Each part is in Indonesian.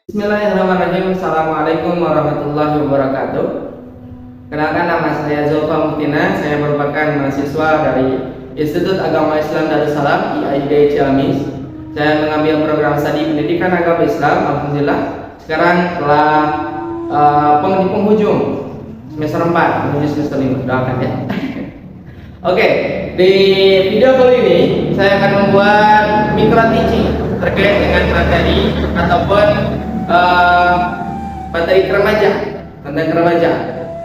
Bismillahirrahmanirrahim. Assalamualaikum warahmatullahi wabarakatuh. Kenalkan, nama saya Zulfa Mutina. Saya merupakan mahasiswa dari Institut Agama Islam Darussalam IAID Ciamis. Saya mengambil program studi pendidikan agama Islam. Alhamdulillah sekarang telah di penghujung semester 4 menuju semester 5. Doakan ya. Oke, di video kali ini saya akan membuat micro teaching terkait dengan materi ataupun materi remaja, tentang remaja.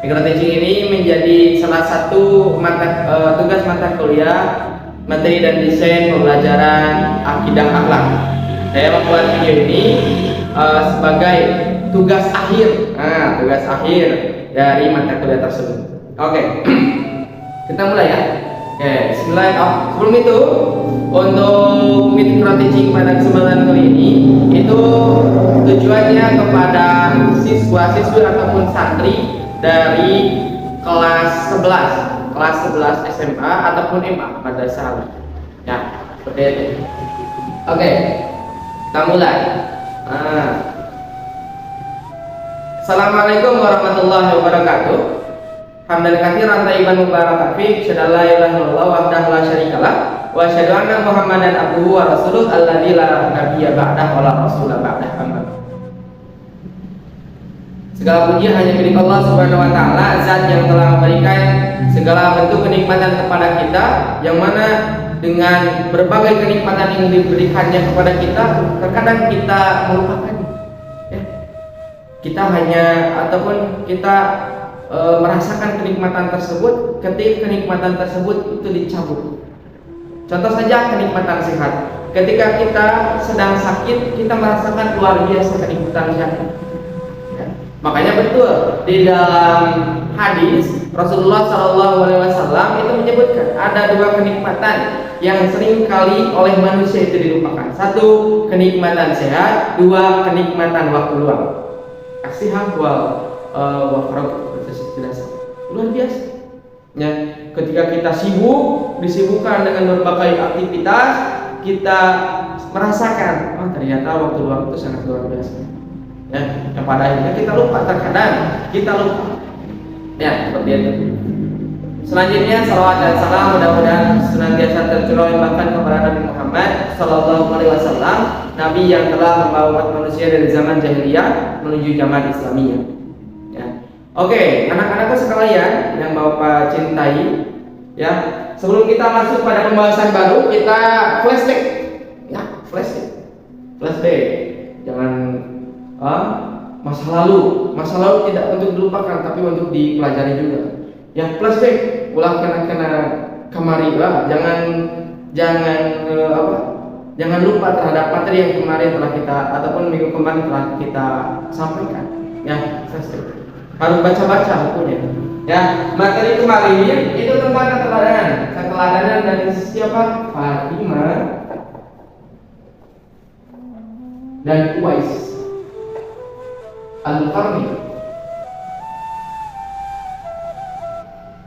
Micro teaching ini menjadi salah satu tugas mata kuliah materi dan desain pembelajaran akidah akhlak. Saya membuat video ini sebagai tugas akhir, tugas akhir dari mata kuliah tersebut. Oke. Kita mulai ya. Oke, bismillahirrahmanirrahim. Sebelum itu, untuk micro teaching pada kesempatan kali ini itu tujuannya kepada siswa-siswi ataupun santri dari kelas 11 SMA ataupun MA madrasah. Ya, seperti itu. Oke, kita mulai. Assalamualaikum warahmatullahi wabarakatuh. Hamdan katsiran thayyiban mubarakan fi, asyhadu la ilaha illallah wahdahu la syarikalah wa asyhadu anna Muhammadan abduhu wa rasuluh alladzi la nabiyya ba'dahu wa la rasula ba'dahu. Amma. Segala puji hanya milik Allah Subhanahu wa taala, zat yang telah memberikan segala bentuk kenikmatan kepada kita, yang mana dengan berbagai kenikmatan yang diberikannya kepada kita, terkadang kita melupakan. Kita hanya ataupun kita merasakan kenikmatan tersebut ketika kenikmatan tersebut itu dicabut. Contoh saja kenikmatan sehat. Ketika kita sedang sakit, kita merasakan luar biasa kenikmatan sehat. Ya. Makanya betul di dalam hadis Rasulullah SAW itu menyebutkan ada dua kenikmatan yang sering kali oleh manusia itu dilupakan. Satu, kenikmatan sehat. Dua, kenikmatan waktu luang. Asihat wal luar biasa. Ya, ketika kita disibukkan dengan berbagai aktivitas, kita merasakan, ternyata waktu luang itu sangat luar biasa. Ya, yang pada akhirnya kita lupa, terkadang kita lupa. Ya, seperti itu. Selanjutnya, salawat dan salam mudah-mudahan senantiasa tercurah bahkan kepada Nabi Muhammad Sallallahu Alaihi Wasallam, Nabi yang telah membawa umat manusia dari zaman jahiliyah menuju zaman Islamiyah. Oke, anak-anakku sekalian yang Bapak cintai, ya, sebelum kita masuk pada pembahasan baru, kita flashback, ya, flashback, jangan masa lalu tidak untuk dilupakan, tapi untuk dipelajari juga, ya, flashback, ulah kena kemari, jangan lupa terhadap materi yang kemarin telah kita ataupun minggu kemarin telah kita sampaikan, ya, flashback. Harus baca-baca bukunya. Ya, materi kemarin itu tentang keteladanan dari siapa? Fatimah dan Uwais Al-Qarni.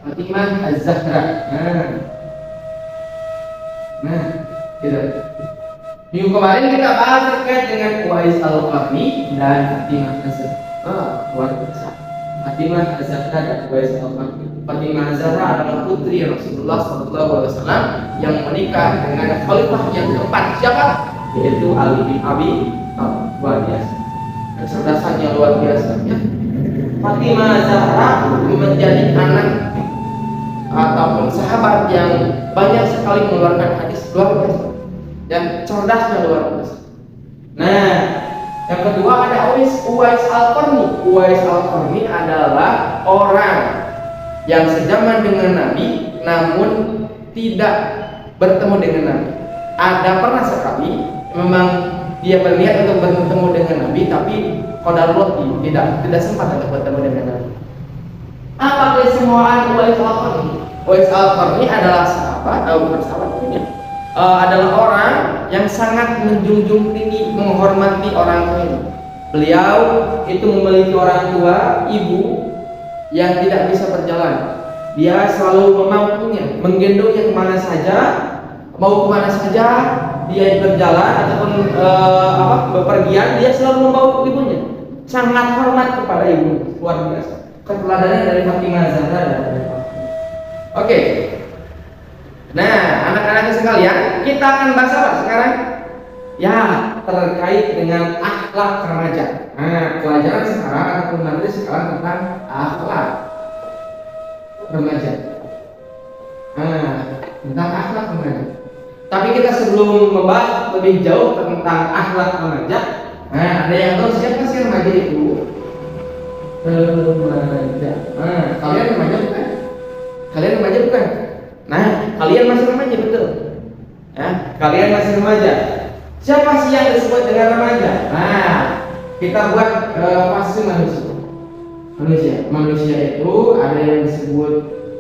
Fatimah Az-Zahra. Nah, gitu. Minggu kemarin kita bahas terkait dengan Uwais Al-Qarni dan Fatimah Az-Zahra. Luar biasa. Fatimah Az-Zahra dan Uwais Al-Qarni. Fatimah Az-Zahra adalah putri Rasulullah SAW yang menikah dengan khalifah yang keempat. Siapa? Yaitu Ali bin Abi Thalib. Luar biasa. Kecerdasannya luar biasa. Ya. Fatimah Az-Zahra menjadi anak ataupun sahabat yang banyak sekali mengeluarkan hadis, luar biasa. Dan cerdasnya luar biasa. Nah, yang kedua ada Uwais Al-Qarni. Uwais Al-Qarni adalah orang yang sejaman dengan Nabi namun tidak bertemu dengan Nabi. Ada pernah sekali memang dia berniat untuk bertemu dengan Nabi, tapi qadarullah tidak sempat untuk bertemu dengan Nabi. Apa keistimewaan Uwais Al-Qarni? Uwais Al-Qarni adalah adalah orang yang sangat menjunjung tinggi, menghormati orang tuanya. Beliau itu memiliki orang tua, ibu yang tidak bisa berjalan. Dia selalu memampunya, menggendongnya kemana saja, mau kemana saja, dia berjalan ataupun bepergian, dia selalu membawa ibunya. Sangat hormat kepada ibu, luar biasa. Keteladanan dari Fatimah Zahra dan Oke. Nah, anak-anak sekalian, kita akan bahas apa sekarang? Ya, terkait dengan akhlak remaja. Nah, pelajaran sekarang ataupun materi sekarang tentang akhlak remaja. Nah, tentang akhlak remaja. Tapi kita sebelum membahas lebih jauh tentang akhlak remaja, nah, ada yang tahu siapa sih remaja itu? Remaja. Nah, kalian remaja bukan? Kalian remaja bukan? Nah, kalian masih remaja, betul? Ya, kalian masih remaja. Siapa sih yang disebut dengan remaja? Nah, kita buat fase manusia itu ada yang disebut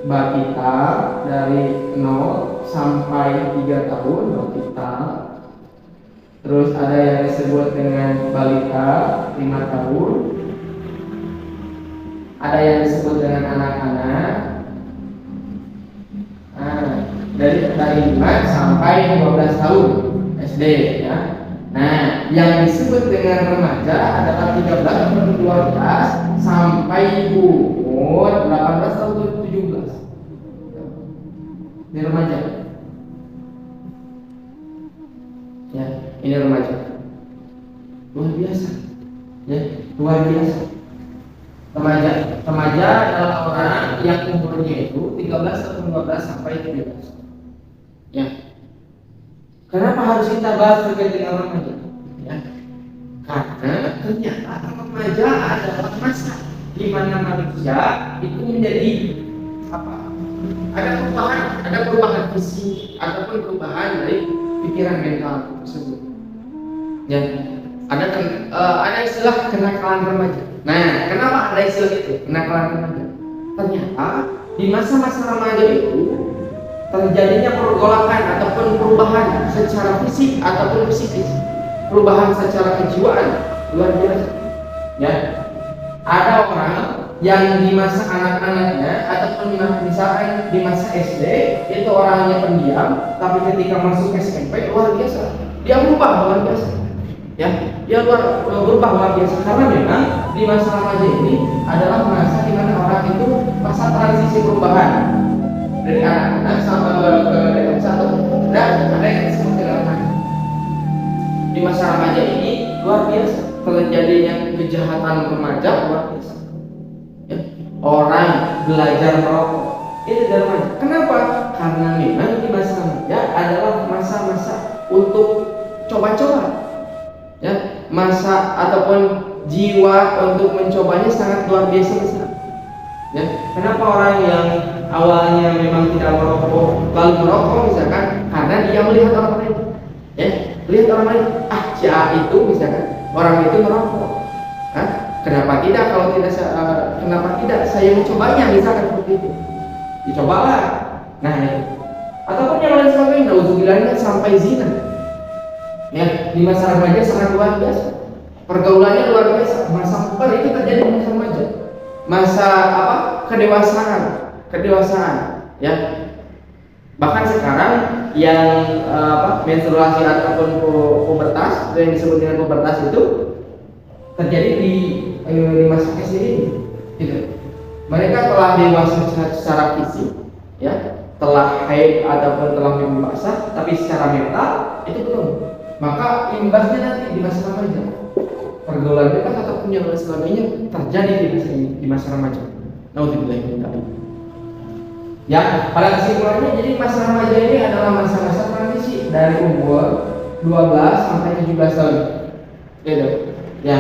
balita dari 0 sampai 3 tahun balita. Terus ada yang disebut dengan balita 5 tahun. Ada yang disebut dengan anak-anak. Nah, dari 5 sampai 12 tahun SD ya. Nah, yang disebut dengan remaja adalah 13 atau 12 sampai umur 18 atau 17. Ini remaja. Ya, ini remaja. Luar biasa. Ya, luar biasa. Remaja adalah orang yang umurnya itu 13 atau 15 sampai 17. Ya. Kenapa harus kita bahas terkait dengan remaja? Ya. Karena ternyata remaja adalah masa di mana manusia itu menjadi apa? Ada perubahan fisik ataupun perubahan dari pikiran mental tersebut. Ya. Ada istilah kenakalan remaja. Nah, kenapa ada istilah itu? Kenakalan remaja. Ternyata di masa-masa remaja itu terjadinya pergolakan ataupun perubahan secara fisik ataupun psikis, perubahan secara kejiwaan luar biasa. Ya, ada orang yang di masa anak-anaknya ataupun misalkan di masa SD itu orangnya pendiam, tapi ketika masuk SMP luar biasa, dia berubah luar biasa. Ya, dia berubah luar biasa karena memang di masa remaja ini adalah masa di mana orang itu masa transisi perubahan dari anak-anak sampai ke dewasa dan ada yang disebut dengan remaja. Di masa remaja ini luar biasa terjadinya kejahatan remaja luar biasa. Ya, orang belajar merokok itu dari remaja. Kenapa? Karena memang di masa remaja adalah masa-masa untuk coba-coba. Ya, masa ataupun jiwa untuk mencobanya sangat luar biasa besar. Ya, kenapa orang yang awalnya memang tidak merokok lalu merokok misalkan karena dia melihat orang lain, ya, lihat orang lain, si A itu misalkan orang itu merokok, kenapa tidak kenapa tidak saya mencobanya misalkan seperti itu, dicobalah. Nah, ataupun yang lain sebagainya, nauzubillah sampai zina. Ya, di masa remaja sangat luar biasa, pergaulannya luar biasa. Masa puber itu terjadi di masa remaja, masa kedewasaan, ya. Bahkan sekarang yang menstruasi ataupun pubertas, yang disebut dengan pubertas itu terjadi di masa SD ini. Gitu. Mereka telah dewasa secara fisik, ya, telah haid ataupun telah mimpi basah, tapi secara mental itu belum. Maka imbasnya nanti di masa remaja, pergaulan bebas ataupun yang lain sebagainya terjadi di masa remaja. Nauzubillah min dzalik. Ya, pada kesimpulannya jadi masa remaja ini adalah masa-masa transisi dari umur 12 sampai 17 tahun. Gitu. Ya.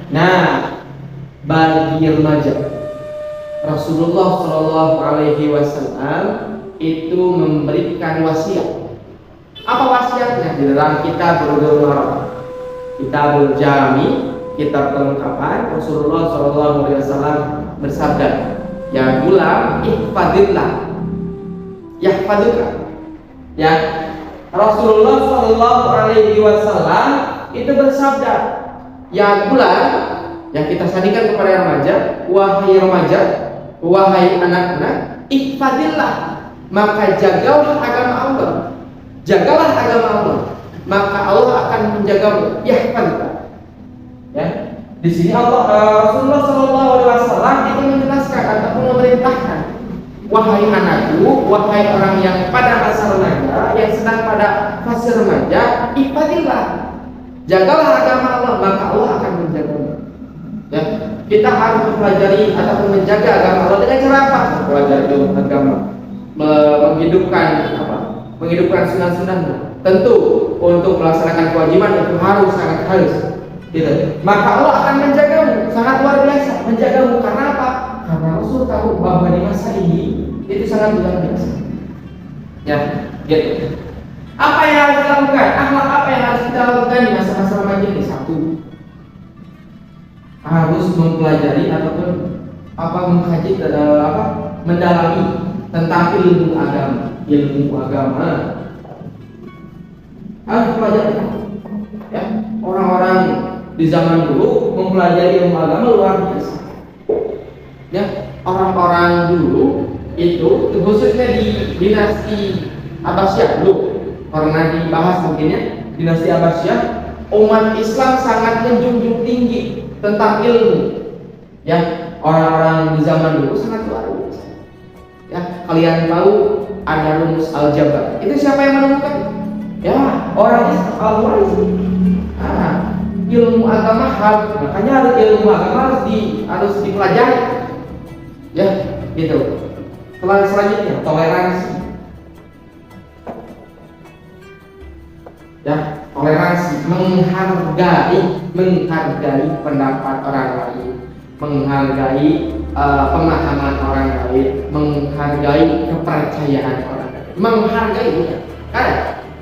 Nah, bagi remaja Rasulullah Shallallahu Alaihi Wasallam itu memberikan wasiat. Apa wasiatnya? Di dalam kitab Bulughul Maram, Kitabul Jami, kitab kelengkapan, Rasulullah Shallallahu Alaihi Wasallam bersabda, ya gulam ihfadillah yahfaduka. Ya, Rasulullah Shallallahu Alaihi Wasallam itu bersabda, ya gulam, yang kita sadikan kepada remaja, wahai anak-anak, ihfadillah, maka jagalah agama Allah. Jagalah agama Allah, maka Allah akan menjagamu. Ya, kan? Ya. Di sini Rasulullah SAW itu menjelaskan ataupun memerintahkan, wahai anakku, wahai orang yang pada masa remaja, yang sedang pada fase remaja, ibadillah, jagalah agama Allah, maka Allah akan menjagamu. Ya, kita harus mempelajari ataupun menjaga agama Allah dengan cara apa? Mempelajari agama, menghidupkan sunnah-sunnahnya. Tentu untuk melaksanakan kewajiban itu harus. Gitu. Maka Allah akan menjagamu, sangat luar biasa menjagamu. Karena apa? Karena Rasul tahu bahwa di masa ini itu sangat luar biasa. Ya, gitu. Apa yang harus dilakukan? Akhlak apa yang harus kita lakukan di masa-masa remaja ini? Satu, harus mempelajari ataupun mengkaji, mendalami tentang ilmu agama. Harus pelajari. Ya, orang-orang di zaman dulu mempelajari ilmu agama luar biasa. Ya, orang-orang dulu itu khususnya di dinasti Abbasiyah dulu pernah dibahas mungkinnya, dinasti Abbasiyah, umat Islam sangat menjunjung tinggi tentang ilmu. Ya, orang-orang di zaman dulu sangat luar biasa. Ya, kalian tahu ada rumus aljabar. Itu siapa yang menemukan? Ya, orang Islam, al-Waris. Ilmu agama makanya ilmu agama harus dipelajari. Ya, gitu. Selanjutnya toleransi. Ya, toleransi, menghargai pendapat orang lain, menghargai pemahaman orang lain, menghargai kepercayaan orang lain, menghargai.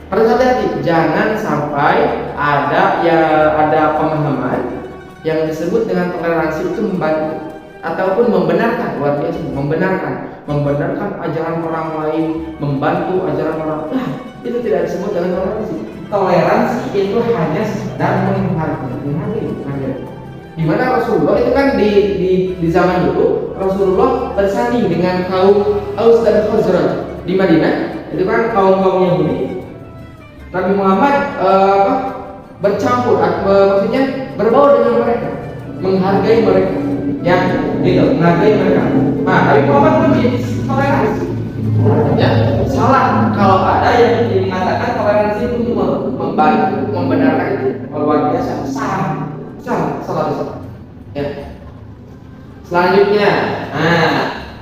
Harus hati-hati, jangan sampai ada pemahaman yang disebut dengan toleransi itu membantu ataupun membenarkan, luar biasa, membenarkan ajaran orang lain, membantu ajaran orang lain. Itu tidak disebut dengan toleransi. Toleransi itu hanya sekedar menghargai. Di mana Rasulullah itu kan di zaman dulu Rasulullah bersanding dengan kaum Aus dan Khazraj di Madinah. Itu kan kaum Yahudi. Nabi Muhammad bercampur, maksudnya berbaur dengan mereka, menghargai mereka, ya, gitu, menghargai mereka. Nah, Nabi Muhammad pun toleransi. Ya, salah kalau ada yang mengatakan toleransi itu membantu, membenarkan itu luar biasa, salah. Ya. Selanjutnya,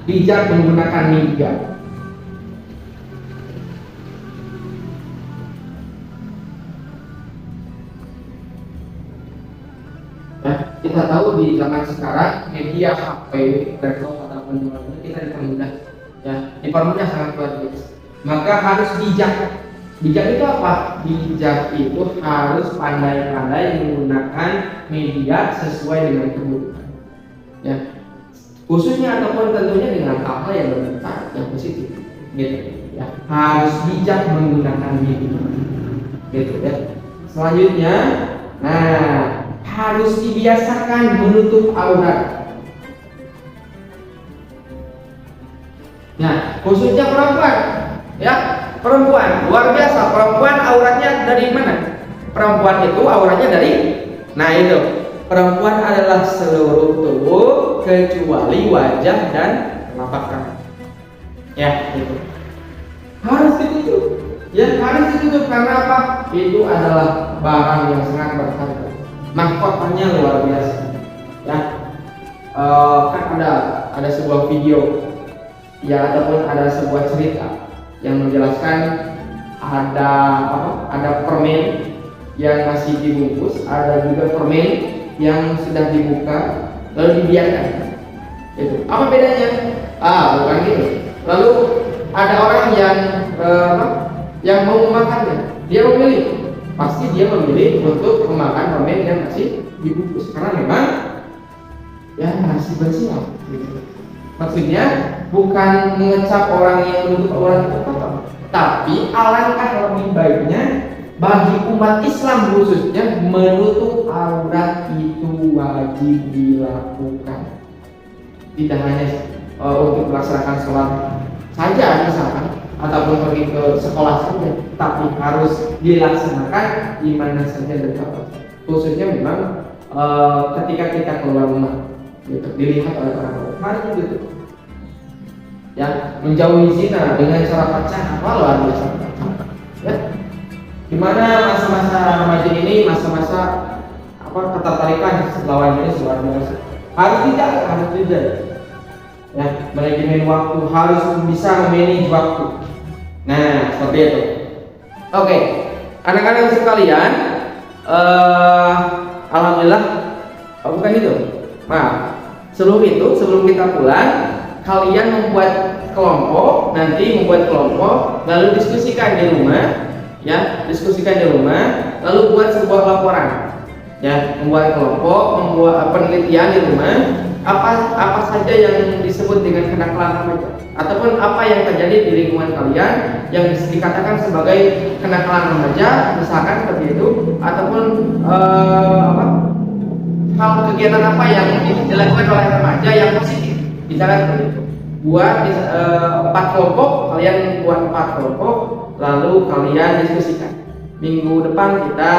bijak menggunakan media. Kita tahu di zaman sekarang media HP, laptop ataupun dimana kita dipermudah sangat luar biasa. Maka harus bijak. Bijak itu apa? Bijak itu harus pandai-pandai menggunakan media sesuai dengan kebutuhan. Ya, khususnya ataupun tentunya dengan hal-hal yang bermanfaat, yang positif. Gitu. Ya, harus bijak menggunakan media. Gitu ya. Selanjutnya, harus dibiasakan menutup aurat. Nah, khususnya perempuan, ya, perempuan luar biasa. Perempuan auratnya dari mana? Perempuan itu auratnya dari, itu perempuan adalah seluruh tubuh kecuali wajah dan telapak kaki. Ya, itu harus ditutup. Ya, harus ditutup karena apa? Itu adalah barang yang sangat berharga. Mahkotanya luar biasa. Ya, kan ada sebuah video, ya, ataupun ada sebuah cerita yang menjelaskan ada permen yang masih dibungkus, ada juga permen yang sudah dibuka lalu dibiarkan. Itu apa bedanya? Bukan gitu. Lalu ada orang yang mau memakannya, dia pasti dia memilih untuk memakan permen yang masih dibungkus karena memang ya masih bersinar. Gitu. Maksudnya bukan mengecap orang yang menutup aurat itu kotor, tapi alangkah lebih baiknya bagi umat Islam khususnya menutup aurat itu wajib dilakukan. Tidak hanya untuk melaksanakan sholat saja misalkan, ataupun pergi ke sekolah saja, tapi harus dilaksanakan di mana saja dan kapan. Khususnya memang ketika kita keluar rumah, gitu, dilihat oleh orang harus gitu. Ya, menjauhi zina dengan cara pacaran, luar biasa. Ya, dimana masa-masa remaja ini masa-masa ketertarikan lawan jenis luar biasa. Harus dijaga. Ya, manajemen waktu, harus bisa memanage waktu. Nah, seperti itu. Oke, anak-anak sekalian, alhamdulillah, bukan itu. Nah, sebelum kita pulang, kalian membuat kelompok, lalu diskusikan di rumah, lalu buat sebuah laporan. Ya, membuat kelompok, membuat penelitian di rumah, apa saja yang disebut dengan kenakalan remaja, ataupun apa yang terjadi di lingkungan kalian yang dikatakan sebagai kenakalan remaja, misalkan seperti itu, ataupun hal kegiatan apa yang dilakukan oleh remaja yang positif, misalkan seperti itu. Buat 4 kelompok, kalian buat 4 kelompok, lalu kalian diskusikan. Minggu depan kita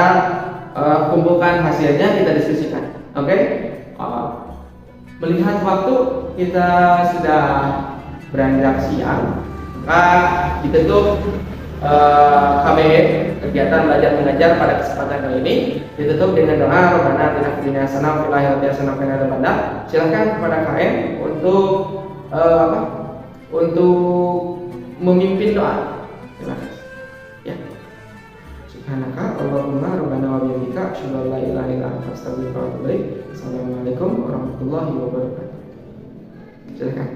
kumpulkan hasilnya, kita diskusikan. Oke? Melihat waktu kita sudah beranjak siang, maka ditutup KBM, kegiatan belajar mengajar pada kesempatan kali ini ditutup dengan doa Rabbana atina fid dunya hasanah wa fil akhirati hasanah wa qina adzabannar. Silakan kepada KM untuk memimpin doa. Terima kasih. Ya. Subhanaka Allahumma rabbana wa bihamdika asyhadu an la ilaha illa anta astaghfiruka wa atubu ilaik. Assalamualaikum warahmatullahi wabarakatuh. Silakan.